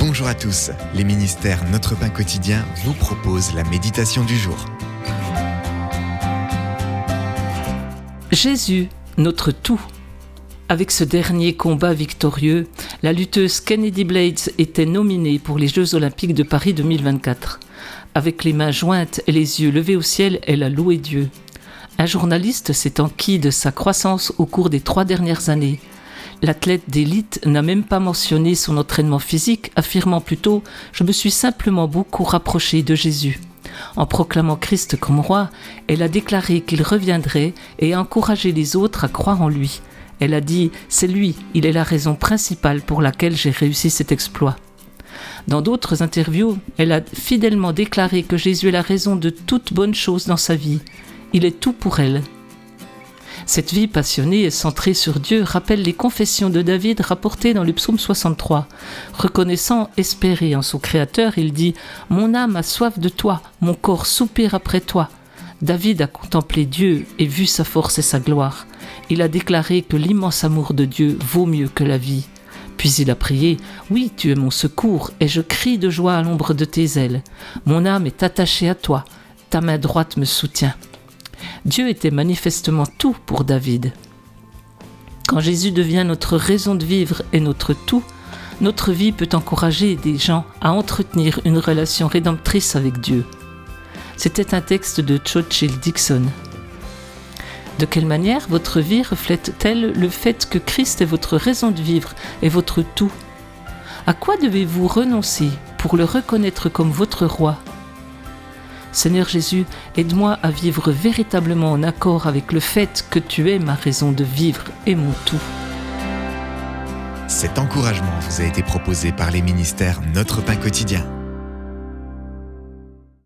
Bonjour à tous, les ministères Notre Pain Quotidien vous proposent la méditation du jour. Jésus, notre tout. Avec ce dernier combat victorieux, la lutteuse Kennedy Blades était nominée pour les Jeux Olympiques de Paris 2024. Avec les mains jointes et les yeux levés au ciel, elle a loué Dieu. Un journaliste s'est enquis de sa croissance au cours des 3 dernières années. L'athlète d'élite n'a même pas mentionné son entraînement physique, affirmant plutôt « Je me suis simplement beaucoup rapproché de Jésus ». En proclamant Christ comme roi, elle a déclaré qu'il reviendrait et a encouragé les autres à croire en lui. Elle a dit « C'est lui, il est la raison principale pour laquelle j'ai réussi cet exploit ». Dans d'autres interviews, elle a fidèlement déclaré que Jésus est la raison de toute bonne chose dans sa vie. Il est tout pour elle. Cette vie passionnée et centrée sur Dieu rappelle les confessions de David rapportées dans le psaume 63. Reconnaissant, espéré en son Créateur, il dit « Mon âme a soif de toi, mon corps soupire après toi ». David a contemplé Dieu et vu sa force et sa gloire. Il a déclaré que l'immense amour de Dieu vaut mieux que la vie. Puis il a prié « Oui, tu es mon secours et je crie de joie à l'ombre de tes ailes. Mon âme est attachée à toi, ta main droite me soutient. » Dieu était manifestement tout pour David. Quand Jésus devient notre raison de vivre et notre tout, notre vie peut encourager des gens à entretenir une relation rédemptrice avec Dieu. C'était un texte de Churchill Dixon. De quelle manière votre vie reflète-t-elle le fait que Christ est votre raison de vivre et votre tout ? À quoi devez-vous renoncer pour le reconnaître comme votre roi ? Seigneur Jésus, aide-moi à vivre véritablement en accord avec le fait que tu es ma raison de vivre et mon tout. Cet encouragement vous a été proposé par les ministères Notre Pain Quotidien.